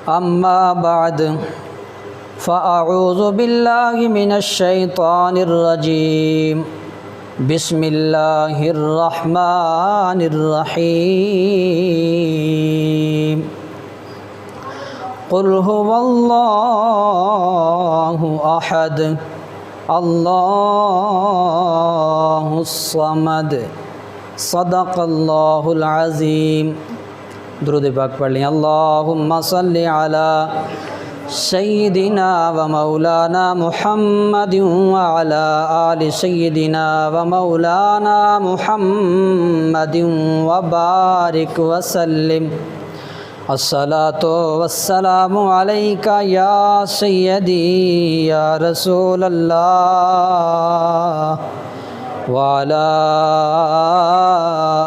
أما بعد فأعوذ بالله من الشيطان الرجيم بسم الله الرحمن الرحيم قل هو الله أحد الله الصمد صدق اللہ العظیم۔ درود پاک پڑھ لیں۔ اللہم صلی علی سیدنا و مولانا محمد وعلی آل سیدنا و مولانا محمد وبارک وسلم۔ الصلاۃ والسلام علیک یا سیدی یا رسول اللہ وعلی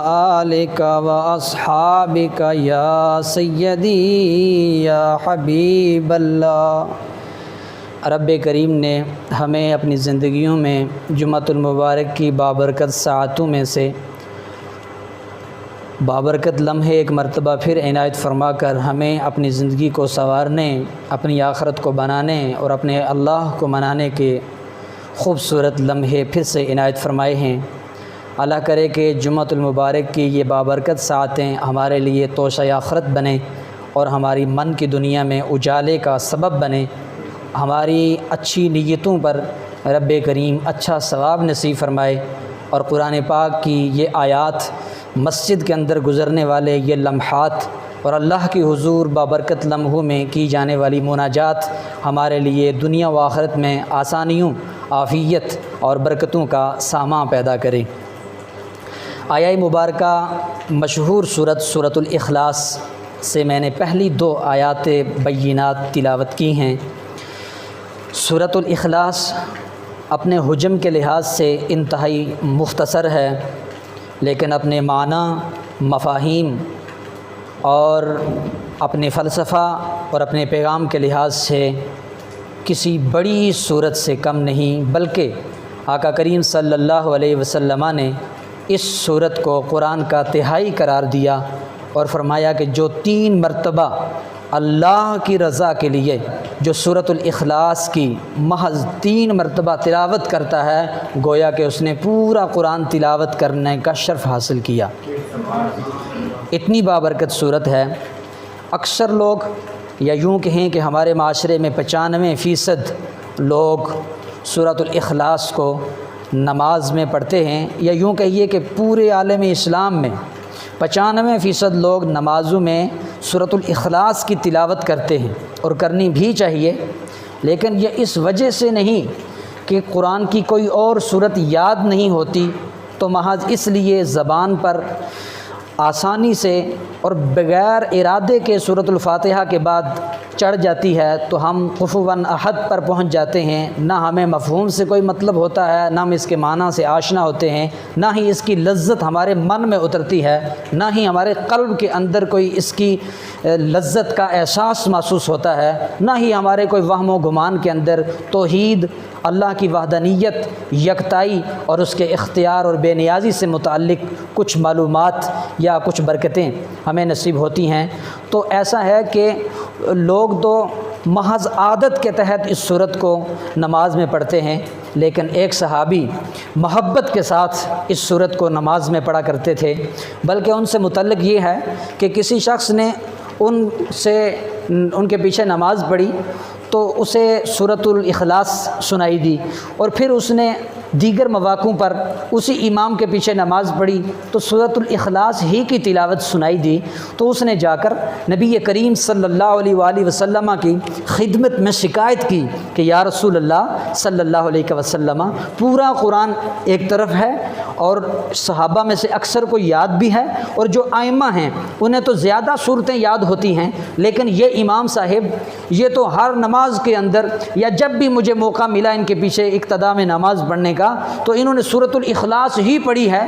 آلک واصحابک یا سیدی یا حبیب اللہ۔ رب کریم نے ہمیں اپنی زندگیوں میں جمعۃ المبارک کی بابرکت ساعتوں میں سے بابرکت لمحے ایک مرتبہ پھر عنایت فرما کر ہمیں اپنی زندگی کو سنوارنے، اپنی آخرت کو بنانے اور اپنے اللہ کو منانے کے خوبصورت لمحے پھر سے عنایت فرمائے ہیں۔ اللہ کرے کہ جمعۃ المبارک کی یہ بابرکت ساعتیں ہمارے لیے توشہ آخرت بنیں اور ہماری من کی دنیا میں اجالے کا سبب بنیں، ہماری اچھی نیتوں پر رب کریم اچھا ثواب نصیب فرمائے، اور قرآن پاک کی یہ آیات، مسجد کے اندر گزرنے والے یہ لمحات اور اللہ کی حضور بابرکت لمحوں میں کی جانے والی مناجات ہمارے لیے دنیا و آخرت میں آسانیوں، عافیت اور برکتوں کا سامان پیدا کرے۔ آیہ مبارکہ مشہور سورۃ الاخلاص سے میں نے پہلی 2 آیات بینات تلاوت کی ہیں۔ سورۃ الاخلاص اپنے حجم کے لحاظ سے انتہائی مختصر ہے، لیکن اپنے معنی، مفاہیم اور اپنے فلسفہ اور اپنے پیغام کے لحاظ سے کسی بڑی صورت سے کم نہیں، بلکہ آقا کریم صلی اللہ علیہ وسلم نے اس صورت کو قرآن کا تہائی قرار دیا اور فرمایا کہ جو 3 مرتبہ اللہ کی رضا کے لیے جو سورۃ الاخلاص کی محض 3 مرتبہ تلاوت کرتا ہے، گویا کہ اس نے پورا قرآن تلاوت کرنے کا شرف حاصل کیا۔ اتنی بابرکت صورت ہے۔ اکثر لوگ یا یوں کہیں کہ ہمارے معاشرے میں 95% لوگ سورۃ الاخلاص کو نماز میں پڑھتے ہیں، یا یوں کہیے کہ پورے عالم اسلام میں 95% لوگ نمازوں میں سورۃ الاخلاص کی تلاوت کرتے ہیں، اور کرنی بھی چاہیے، لیکن یہ اس وجہ سے نہیں کہ قرآن کی کوئی اور صورت یاد نہیں ہوتی، تو محض اس لیے زبان پر آسانی سے اور بغیر ارادے کے سورۃ الفاتحہ کے بعد چڑھ جاتی ہے، تو ہم کفواً احد پر پہنچ جاتے ہیں، نہ ہمیں مفہوم سے کوئی مطلب ہوتا ہے، نہ ہم اس کے معنی سے آشنا ہوتے ہیں، نہ ہی اس کی لذت ہمارے من میں اترتی ہے، نہ ہی ہمارے قلب کے اندر کوئی اس کی لذت کا احساس محسوس ہوتا ہے، نہ ہی ہمارے کوئی وہم و گمان کے اندر توحید، اللہ کی وحدانیت، یکتائی اور اس کے اختیار اور بے نیازی سے متعلق کچھ معلومات یا کچھ برکتیں ہمیں نصیب ہوتی ہیں۔ تو ایسا ہے کہ لوگ تو محض عادت کے تحت اس صورت کو نماز میں پڑھتے ہیں، لیکن ایک صحابی محبت کے ساتھ اس صورت کو نماز میں پڑھا کرتے تھے، بلکہ ان سے متعلق یہ ہے کہ کسی شخص نے ان کے پیچھے نماز پڑھی تو اسے سورۃ الاخلاص سنائی دی، اور پھر اس نے دیگر مواقعوں پر اسی امام کے پیچھے نماز پڑھی تو سورۃ الاخلاص ہی کی تلاوت سنائی دی، تو اس نے جا کر نبی کریم صلی اللہ علیہ وآلہ وسلم کی خدمت میں شکایت کی کہ یا رسول اللہ صلی اللہ علیہ وسلم، پورا قرآن ایک طرف ہے اور صحابہ میں سے اکثر کو یاد بھی ہے، اور جو ائمہ ہیں انہیں تو زیادہ صورتیں یاد ہوتی ہیں، لیکن یہ امام صاحب یہ تو ہر نماز کے اندر یا جب بھی مجھے موقع ملا ان کے پیچھے اقتداء میں نماز پڑھنے کا تو انہوں نے سورۃ الاخلاص ہی پڑھی ہے،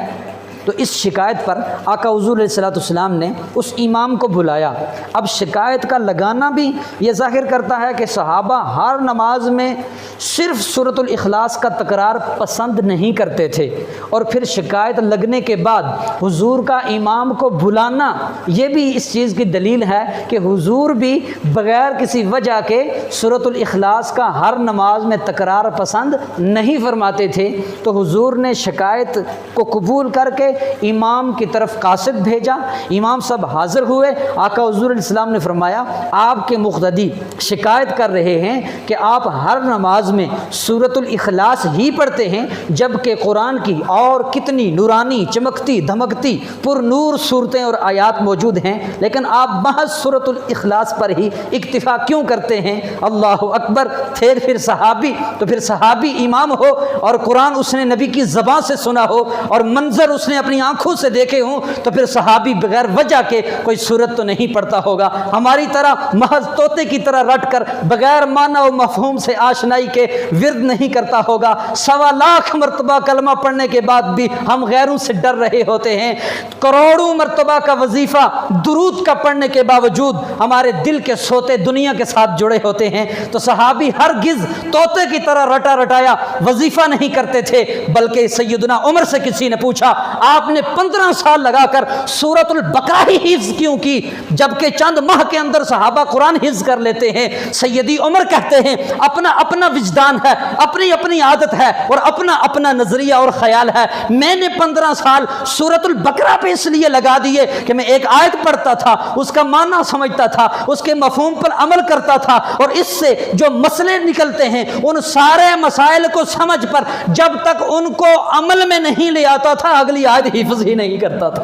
تو اس شکایت پر آقا حضور علیہ الصلوۃ والسلام نے اس امام کو بلایا۔ اب شکایت کا لگانا بھی یہ ظاہر کرتا ہے کہ صحابہ ہر نماز میں صرف سورۃ الاخلاص کا تکرار پسند نہیں کرتے تھے، اور پھر شکایت لگنے کے بعد حضور کا امام کو بلانا یہ بھی اس چیز کی دلیل ہے کہ حضور بھی بغیر کسی وجہ کے سورۃ الاخلاص کا ہر نماز میں تکرار پسند نہیں فرماتے تھے۔ تو حضور نے شکایت کو قبول کر کے امام کی طرف قاصد بھیجا، امام صاحب حاضر ہوئے، آقا حضور علیہ السلام نے فرمایا آپ کے مقتدی شکایت کر رہے ہیں کہ آپ ہر نماز میں سورۃ الاخلاص ہی پڑھتے ہیں، جبکہ قرآن کی اور کتنی نورانی چمکتی دھمکتی پر نور صورتیں اور آیات موجود ہیں، لیکن آپ محض سورۃ الاخلاص پر ہی اکتفا کیوں کرتے ہیں؟ اللہ اکبر! پھر صحابی تو پھر صحابی امام ہو اور قرآن اس نے نبی کی زبان سے سنا ہو اور منظر اس نے اپنی آنکھوں سے دیکھے ہوں، تو پھر صحابی بغیر وجہ کے کوئی سورت تو نہیں پڑھتا ہوگا، ہماری طرح محض طوطے کی طرح رٹ کر بغیر معنی و مفہوم سے آشنائی کے ورد نہیں کرتا ہوگا۔ 1.25 لاکھ مرتبہ کلمہ پڑھنے کے بعد بھی ہم غیروں سے ڈر رہے ہوتے ہیں، کروڑوں مرتبہ کا وظیفہ درود کا پڑھنے کے باوجود ہمارے دل کے سوتے دنیا کے ساتھ جڑے ہوتے ہیں۔ تو صحابی ہرگز طوطے کی طرح رٹا رٹایا وظیفہ نہیں کرتے تھے، بلکہ سیدنا عمر سے کسی نے پوچھا آپ نے 15 سال لگا کر سورۃ البقرہ ہی حفظ کیوں کی جبکہ چند ماہ کے اندر صحابہ قرآن حفظ کر لیتے ہیں؟ سیدی عمر کہتے ہیں اپنا اپنا وجدان ہے، اپنی اپنی عادت ہے اور اپنا اپنا نظریہ اور خیال ہے۔ میں نے 15 سال سورۃ البقرہ پہ اس لیے لگا دیے کہ میں ایک آیت پڑھتا تھا، اس کا معنی سمجھتا تھا، اس کے مفہوم پر عمل کرتا تھا، اور اس سے جو مسئلے نکلتے ہیں ان سارے مسائل کو سمجھ پر جب تک ان کو عمل میں نہیں لے آتا تھا اگلی آیت حفظ ہی نہیں کرتا تھا۔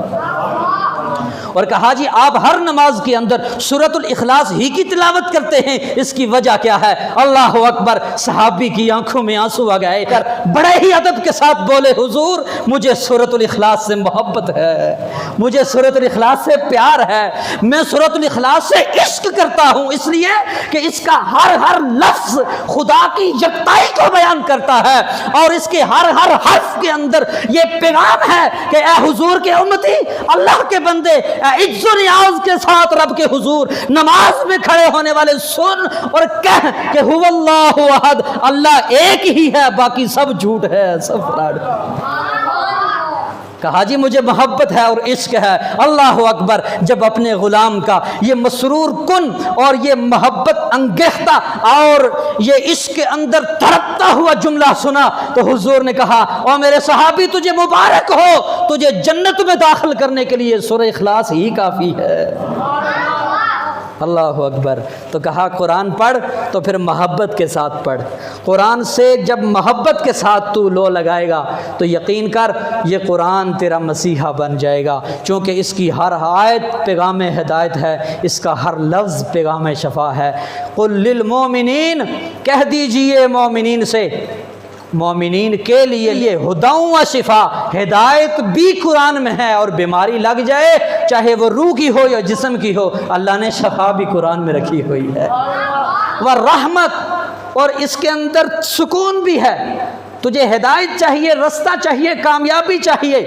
اور کہا جی آپ ہر نماز کے اندر سورۃ الاخلاص ہی کی تلاوت کرتے ہیں، اس کی وجہ کیا ہے؟ اللہ اکبر! صحابی کی آنکھوں میں آنسو آ گئے، بڑے ہی ادب کے ساتھ بولے حضور مجھے سورۃ الاخلاص سے محبت ہے، مجھے سورۃ الاخلاص سے پیار ہے، میں سورۃ الاخلاص سے عشق کرتا ہوں، اس لیے کہ اس کا ہر لفظ خدا کی یکتائی کو بیان کرتا ہے، اور اس کے ہر حرف کے اندر یہ پیغام ہے کہ اے حضور کے امتی، اللہ کے بندے، عز و نیاز کے ساتھ رب کے حضور نماز میں کھڑے ہونے والے سن اور کہہ کہ هو اللہ احد، اللہ ایک ہی ہے، باقی سب جھوٹ ہے، سب فراڈ ہے۔ کہا جی مجھے محبت ہے اور عشق ہے۔ اللہ اکبر! جب اپنے غلام کا یہ مسرور کن اور یہ محبت انگیختہ اور یہ عشق کے اندر تڑپتا ہوا جملہ سنا تو حضور نے کہا او میرے صحابی تجھے مبارک ہو، تجھے جنت میں داخل کرنے کے لیے سورہ اخلاص ہی کافی ہے۔ اللہ اکبر! تو کہا قرآن پڑھ تو پھر محبت کے ساتھ پڑھ، قرآن سے جب محبت کے ساتھ تو لو لگائے گا تو یقین کر یہ قرآن تیرا مسیحا بن جائے گا، چونکہ اس کی ہر آیت پیغام ہدایت ہے، اس کا ہر لفظ پیغام شفا ہے۔ قل للمؤمنین، کہہ دیجئے مومنین سے، مومنین کے لیے یہ ہدیٰ و شفا، ہدایت بھی قرآن میں ہے، اور بیماری لگ جائے چاہے وہ روح کی ہو یا جسم کی ہو، اللہ نے شفا بھی قرآن میں رکھی ہوئی ہے، ورحمت، اور اس کے اندر سکون بھی ہے۔ تجھے ہدایت چاہیے، رستہ چاہیے، کامیابی چاہیے،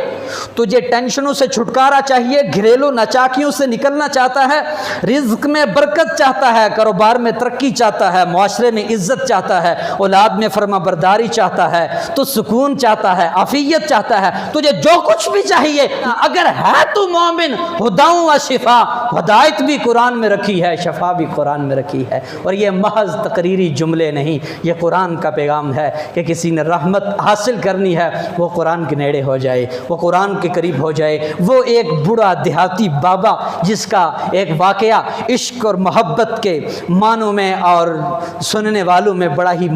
تجھے ٹینشنوں سے چھٹکارا چاہیے، گھریلو ناچاکیوں سے نکلنا چاہتا ہے، رزق میں برکت چاہتا ہے، کاروبار میں ترقی چاہتا ہے، معاشرے میں عزت چاہتا ہے، اولاد میں فرما برداری چاہتا ہے، تو سکون چاہتا ہے، عافیت چاہتا ہے، تجھے جو کچھ بھی چاہیے اگر ہے تو مومن، ہدیٰ و شفا، ہدایت بھی قرآن میں رکھی ہے، شفا بھی قرآن میں رکھی ہے۔ اور یہ محض تقریری جملے نہیں، یہ قرآن کا پیغام ہے کہ کسی نے رحمت حاصل کرنی ہے وہ قرآن کے نیڑے ہو جائے، وہ قرآن کے قریب ہو جائے۔ وہ ایک بوڑھا دیہاتی بابا جس کا ایک واقعہ عشق اور محبت کے معنوں میں اور سننے والوں میں بڑا ہی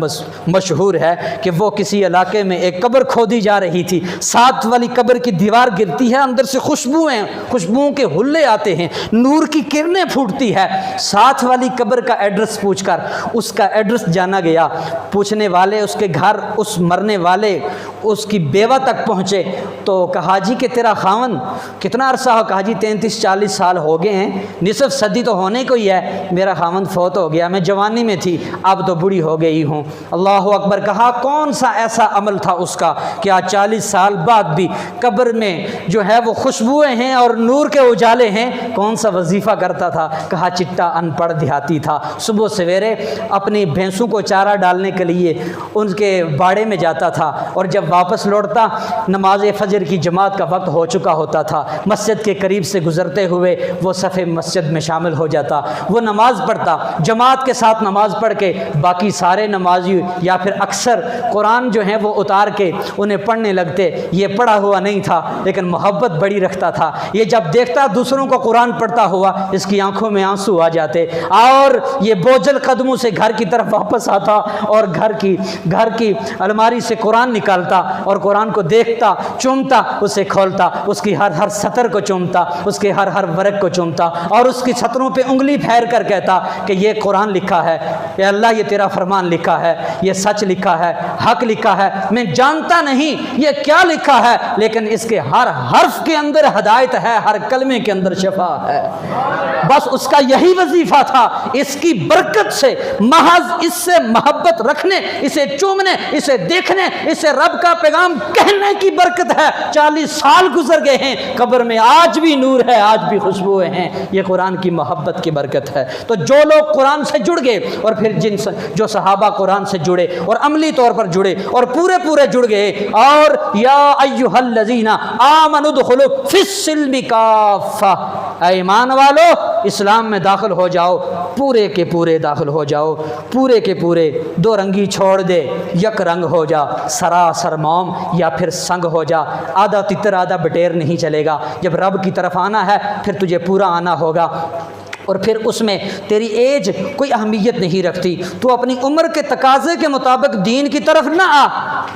مشہور ہے کہ وہ کسی علاقے میں ایک قبر کھودی جا رہی تھی، ساتھ والی قبر کی دیوار گرتی ہے، اندر سے خوشبوؤں کے حلے آتے ہیں، نور کی کرنیں پھوٹتی ہے۔ ساتھ والی قبر کا ایڈریس پوچھ کر اس کا ایڈریس جانا گیا، پوچھنے والے اس کے گھر، اس مرنے والے اس کی بیوہ تک پہنچے تو کہا جی کہ تیرا خاون کتنا عرصہ ہو؟ کہا جی 33-40 سال ہو گئے ہیں، نصف صدی تو ہونے کو ہی ہے، میرا خاون فوت ہو گیا، میں جوانی میں تھی، اب تو بوڑھی ہو گئی ہوں۔ اللہ اکبر۔ کہا کون سا ایسا عمل تھا اس کا کہ آج 40 سال بعد بھی قبر میں جو ہے وہ خوشبوئیں ہیں اور نور کے اجالے ہیں؟ کون سا وظیفہ کرتا تھا؟ کہا چٹا ان پڑھ دیہاتی تھا، صبح سویرے اپنی بھینسوں کو چارہ ڈالنے کے لیے ان کے باڑے میں جاتا تھا، اور جب واپس لوٹتا نماز فجر کی جماعت کا وقت ہو چکا ہوتا تھا، مسجد کے قریب سے گزرتے ہوئے وہ صف مسجد میں شامل ہو جاتا، وہ نماز پڑھتا، جماعت کے ساتھ نماز پڑھ کے باقی سارے نمازی یا پھر اکثر قرآن جو ہیں وہ اتار کے انہیں پڑھنے لگتے۔ یہ پڑھا ہوا نہیں تھا لیکن محبت بڑی رکھتا تھا، یہ جب دیکھتا دوسروں کو قرآن پڑھتا ہوا اس کی آنکھوں میں آنسو آ جاتے، اور یہ بوجھل قدموں سے گھر کی طرف واپس آتا اور گھر کی الماری سے قرآن نکالتا اور قرآن کو دیکھتا، چومتا، اسے کھولتا، اس کی ہر سطر کو چومتا، اس کے ہر ورق کو چومتا، اور اس کی سطروں پہ انگلی پھیر کر کہتا کہ یہ قرآن لکھا ہے، اے اللہ یہ تیرا فرمان لکھا ہے، یہ سچ لکھا ہے، حق لکھا ہے، میں جانتا نہیں یہ کیا لکھا ہے لیکن اس کے ہر حرف کے اندر ہدایت ہے، ہر کلمے کے اندر شفا ہے۔ بس اس کا یہی وظیفہ تھا، اس کی برکت سے، محض اس سے محبت رکھنے، اسے چومنے، اسے دیکھنے، اسے رب کا پیغام کہنے کی برکت ہے۔ 40 سال گزر گئے ہیں، قبر میں آج بھی نور ہے، آج بھی خوشبوئیں ہیں، یہ قرآن کی محبت کی برکت ہے۔ تو جو لوگ قرآن سے جڑ گئے، اور پھر جو صحابہ قرآن سے جڑے اور عملی طور پر جڑے اور پورے جڑ گئے، اور یا ایھا الذین آمنوا ادخلوا فی السلم کافہ، اے ایمان والو اسلام میں داخل ہو جاؤ، پورے کے پورے داخل ہو جاؤ، پورے کے پورے، دو رنگی چھوڑ دے، یک رنگ ہو جا، سراسر موم یا پھر سنگ ہو جا، آدھا تتر آدھا بٹیر نہیں چلے گا۔ جب رب کی طرف آنا ہے پھر تجھے پورا آنا ہوگا، اور پھر اس میں تیری ایج کوئی اہمیت نہیں رکھتی، تو اپنی عمر کے تقاضے کے مطابق دین کی طرف نہ آ،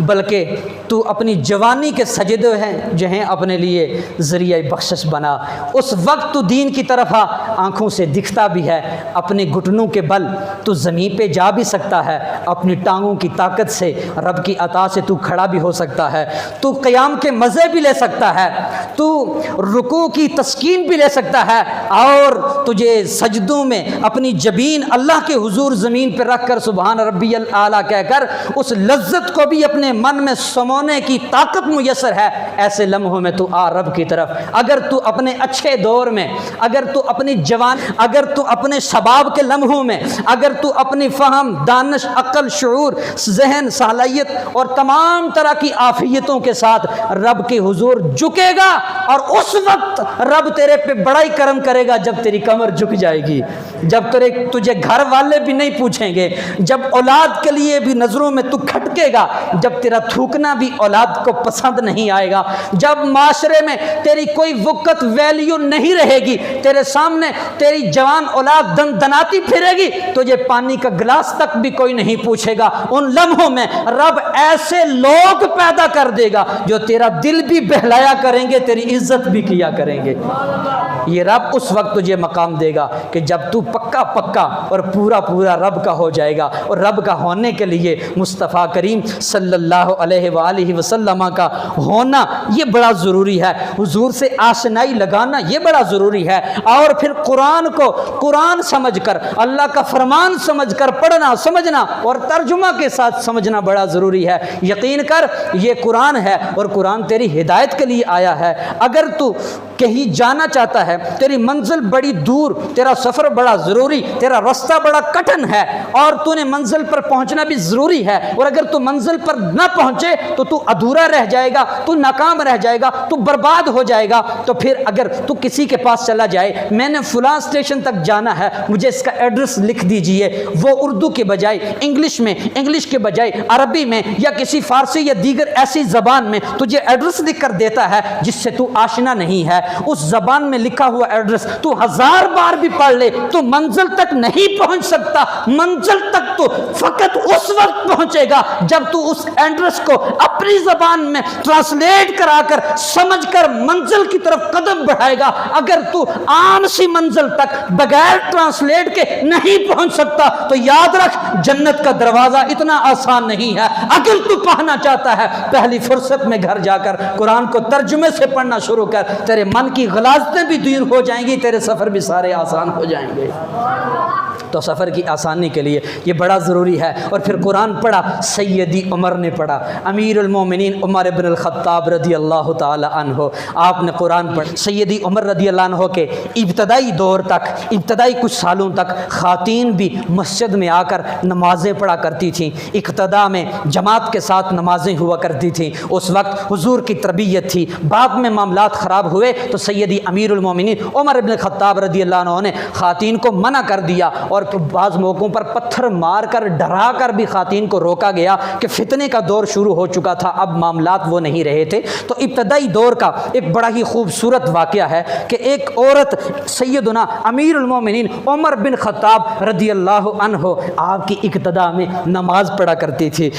بلکہ تو اپنی جوانی کے سجدے ہیں جو ہیں اپنے لیے ذریعہ بخشش بنا۔ اس وقت تو دین کی طرف آ، آنکھوں سے دکھتا بھی ہے، اپنے گھٹنوں کے بل تو زمین پہ جا بھی سکتا ہے، اپنی ٹانگوں کی طاقت سے رب کی عطا سے تو کھڑا بھی ہو سکتا ہے، تو قیام کے مزے بھی لے سکتا ہے، تو رکوع کی تسکین بھی لے سکتا ہے، اور تجھے سجدوں میں اپنی جبین اللہ کے حضور زمین پہ رکھ کر سبحان ربی الاعلیٰ کہہ کر اس لذت کو بھی اپنے من میں سمونے کی طاقت میسر ہے۔ ایسے لمحوں میں تو آ رب کی طرف۔ اگر تو اپنے اچھے دور میں، اگر تو اپنی جوان، اگر تو اپنے شباب کے لمحوں میں، اگر تو اپنی فہم، دانش، عقل، شعور، ذہن، صلاحیت اور تمام طرح کی عافیتوں کے ساتھ رب کے حضور جھکے گا، اور اس وقت رب تیرے پہ بڑا ہی کرم کرے گا جب تیری کمر جھک جائے گی، جب تجھے گھر والے بھی نہیں پوچھیں گے، جب اولاد کے لیے بھی نظروں میں تو کھٹکے گا، جب تیرا تھوکنا بھی اولاد کو پسند نہیں آئے گا، جب معاشرے میں تیری کوئی وقت ویلیو نہیں رہے گی، تیرے سامنے تیری جوان اولاد دن دناتی پھرے گی، تجھے پانی کا گلاس تک بھی کوئی نہیں پوچھے گا۔ ان لمحوں میں رب ایسے لوگ پیدا کر دے گا جو تیرا دل بھی بہلایا کریں گے، تیری عزت بھی کیا کریں گے۔ یہ رب اس وقت تجھے مقام دے گا کہ جب تو پکا اور پورا رب کا ہو جائے گا، اور رب کا ہونے کے لیے مصطفیٰ کریم صلی اللہ علیہ وآلہ وسلم کا ہونا یہ بڑا ضروری ہے، حضور سے آشنائی لگانا یہ بڑا ضروری ہے، اور پھر قرآن کو قرآن سمجھ کر، اللہ کا فرمان سمجھ کر پڑھنا، سمجھنا اور ترجمہ کے ساتھ سمجھنا بڑا ضروری ہے۔ یقین کر یہ قرآن ہے، اور قرآن تیری ہدایت کے لیے آیا ہے۔ اگر تو کہیں جانا چاہتا ہے، تیری منزل بڑی دور، تیرا سفر بڑا ضروری، تیرا رستہ بڑا کٹھن ہے، اور تو نے منزل پر پہنچنا بھی ضروری ہے، اور اگر تو منزل پر نہ پہنچے تو تو ادھورا رہ جائے گا، تو ناکام رہ جائے گا، تو برباد ہو جائے گا۔ تو پھر اگر تو کسی کے پاس چلا جائے، میں نے فلاں اسٹیشن تک جانا ہے، مجھے اس کا ایڈریس لکھ دیجئے، وہ اردو کے بجائے انگلش میں، انگلش کے بجائے عربی میں، یا کسی فارسی یا دیگر ایسی زبان میں تجھے ایڈریس لکھ کر دیتا ہے جس سے تو آشنا نہیں ہے، اس زبان میں لکھا ہوا ایڈریس تو 1000 بار بھی پڑھ لے تو منزل تک نہیں پہنچ سکتا، منزل تک تو فقط اس وقت پہنچے گا جب تو اس ایڈریس کو اپنی زبان میں ٹرانسلیٹ کرا کر سمجھ کر منزل کی طرف قدم بڑھائے گا۔ اگر تو عام سی منزل تک بغیر ٹرانسلیٹ کے نہیں پہنچ سکتا تو یاد رکھ جنت کا دروازہ اتنا آسان نہیں ہے۔ اگر تو پانا چاہتا ہے پہلی فرصت میں گھر جا کر قرآن کو ترجمے سے پڑھنا شروع کر، تیرے من کی غلاظتیں بھی دور ہو جائیں گی، تیرے سفر بھی سارے آسان ہو جائیں گے۔ تو سفر کی آسانی کے لیے یہ بڑا ضروری ہے۔ اور پھر قرآن پڑھا، سیدی عمر نے پڑھا، امیر المومنین عمر بن الخطاب رضی اللہ تعالی عنہ، آپ نے قرآن پڑھا۔ سیدی عمر رضی اللہ عنہ کے ابتدائی دور تک، ابتدائی کچھ سالوں تک خواتین بھی مسجد میں آ کر نمازیں پڑھا کرتی تھیں، اقتداء میں جماعت کے ساتھ نمازیں ہوا کرتی تھیں۔ اس وقت حضور کی تربیت تھی۔ بعد میں معاملات خراب ہوئے تو سیدی امیر المومنین عمر بن الخطاب رضی اللہ عنہ نے خواتین کو منع کر دیا، اور بعض موقعوں پر پتھر مار کر ڈرا کر بھی خواتین کو روکا گیا کہ فتنے کا دور شروع ہو چکا تھا، اب معاملات وہ نہیں رہے تھے۔ تو ابتدائی دور کا ایک بڑا ہی خوبصورت واقعہ ہے کہ ایک عورت سیدنا امیر المومنین عمر بن خطاب رضی اللہ عنہ آپ کی اقتداء میں نماز پڑھا کرتی تھی۔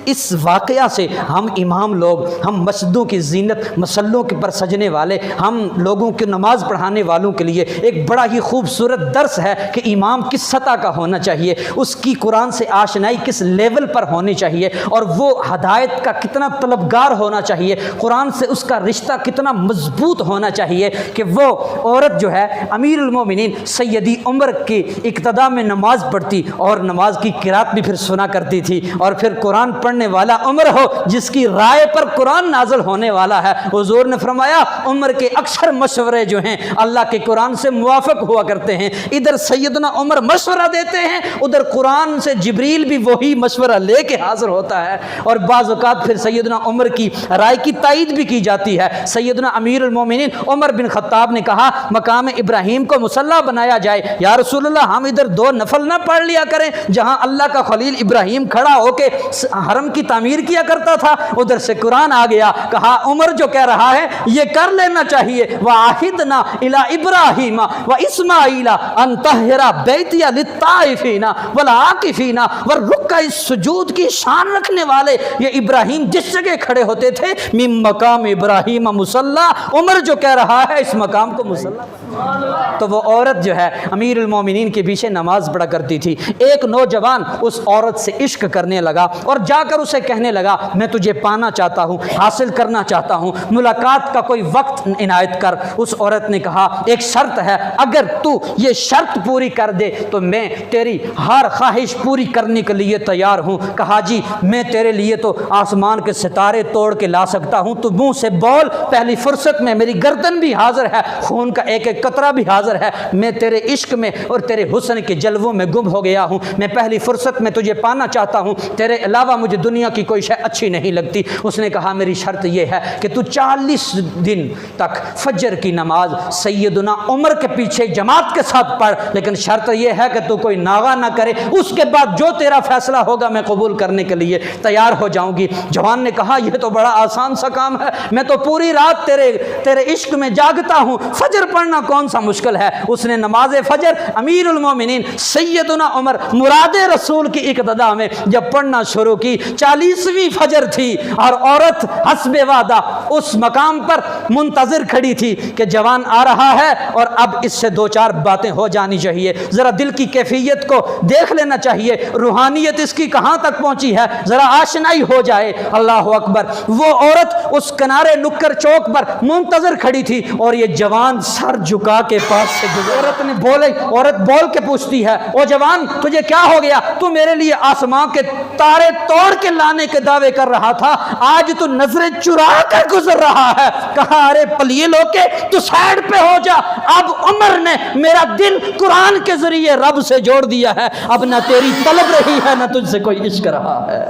اس واقعہ سے ہم امام لوگ، ہم مسجدوں کی زینت، مسلوں کے پر سجنے والے، ہم لوگوں کی نماز پڑھانے والوں کے لیے ایک بڑا ہی خوبصورت درس ہے کہ امام کس سطح کا ہونا چاہیے، اس کی قرآن سے آشنائی کس لیول پر ہونی چاہیے، اور وہ ہدایت کا کتنا طلبگار ہونا چاہیے، قرآن سے اس کا رشتہ کتنا مضبوط ہونا چاہیے کہ وہ عورت جو ہے امیر المومنین سیدی عمر کی اقتداء میں نماز پڑھتی اور نماز کی قرات بھی پھر سنا کرتی تھی، اور پھر قرآن پڑھنے والا عمر ہو جس کی رائے پر قرآن نازل ہونے والا ہے۔ حضور نے فرمایا عمر کے اکثر مشورے جو ہیں اللہ کے قرآن سے موافق ہوا کرتے ہیں۔ ادھر سیدنا عمر مشورہ دیتے ہیں، ادھر قرآن سے جبریل بھی وہی مشورہ لے کے حاضر ہوتا ہے، اور بعض اوقات پھر سیدنا عمر کی رائے کی تائید بھی کی جاتی ہے۔ سیدنا امیر المومنین عمر بن خطاب نے کہا مقام ابراہیم کو مصلی بنایا جائے، یا رسول اللہ ہم ادھر 2 نفل نہ پڑھ لیا کریں جہاں اللہ کا خلیل ابراہیم کھڑا ہو کے حرم کی تعمیر کیا کرتا تھا؟ ادھر سے قرآن آ گیا، کہا عمر جو کہہ رہا ہے یہ کر لینا چاہیے، وَعَهِدْنَا إِلَىٰ إِبْرَاهِيمَ وَإِسْمَاعِيلَ أَن طَهِّرَ بَيْتِيَ لِلطَّائِفِينَ وَالْعَاكِفِينَ وَالرُّكَّعِ السُّجُودِ کی شان رکھنے والے یہ ابراہیم جس جگہ کھڑے ہوتے تھے، من مقام ابراہیم مصلی، عمر جو کہہ رہا ہے اس مقام کو مصلی۔ تو وہ عورت جو ہے امیر المومنین کے پیچھے نماز پڑھا کرتی تھی۔ ایک نوجوان اس عورت سے عشق کرنے لگا اور جا کر اسے کہنے لگا میں تجھے پانا چاہتا ہوں، حاصل کرنا چاہتا ہوں، ملاقات کا کوئی وقت عنایت کر۔ اس عورت نے کہا ایک شرط ہے، اگر تو یہ شرط پوری کر دے تو میں تیری ہر خواہش پوری کرنے کے لیے تیار ہوں۔ کہا جی میں تیرے لیے تو آسمان کے ستارے توڑ کے لا سکتا ہوں، تو منہ سے بول، پہلی فرصت میں میری گردن بھی حاضر ہے، خون کا ایک ایک قطرہ بھی حاضر ہے، میں تیرے عشق میں اور تیرے حسن کے جلووں میں گم ہو گیا ہوں، میں پہلی فرصت میں تجھے پانا چاہتا ہوں، تیرے علاوہ مجھے دنیا کی کوئی شے اچھی نہیں لگتی۔ اس نے کہا میری شرط یہ ہے کہ تو 40 دن تک فجر کی نماز سیدنا عمر کے پیچھے جماعت کے ساتھ پڑھ، لیکن شرط یہ ہے کہ تو کوئی ناغہ نہ کرے، اس کے بعد جو تیرا فیصلہ ہوگا میں قبول کرنے کے لیے تیار ہو جاؤں گی۔ جوان نے کہا یہ تو بڑا آسان سا کام ہے، میں تو پوری رات تیرے عشق میں جاگتا ہوں، فجر پڑھنا کون سا مشکل ہے۔ اس نے نماز فجر امیر المومنین سیدنا عمر مراد رسول کی اقتداء میں جب پڑھنا شروع کی، 40ویں فجر تھی اور عورت حسب وعدہ اس مقام پر منتظر کھڑی تھی کہ جوان آ رہا ہے اور اب اس سے 2-4 باتیں ہو جانی چاہیے، ذرا دل کی کیفیت کو دیکھ لینا چاہیے، روحانیت اس کی کہاں تک پہنچی ہے، ذرا آشنائی ہو جائے۔ اللہ اکبر، وہ عورت اس کنارے نکر چوک پر منتظر کھڑی تھی اور یہ جوان سر جھکا کے پاس سے گزر۔ عورت بول کے پوچھتی ہے او جوان تجھے کیا ہو گیا، تو میرے لیے آسمان کے تارے توڑ کے لانے کے دعوے کر رہا تھا، آج تو نظریں چرا کر گزر رہا ہے۔ کہا ارے پلیے لوکے تو سائیڈ پہ ہو جا، اب عمر نے میرا دل قرآن کے ذریعے رب سے جوڑ دیا ہے، اب نہ تیری طلب رہی ہے نہ تجھ سے کوئی عشق رہا ہے۔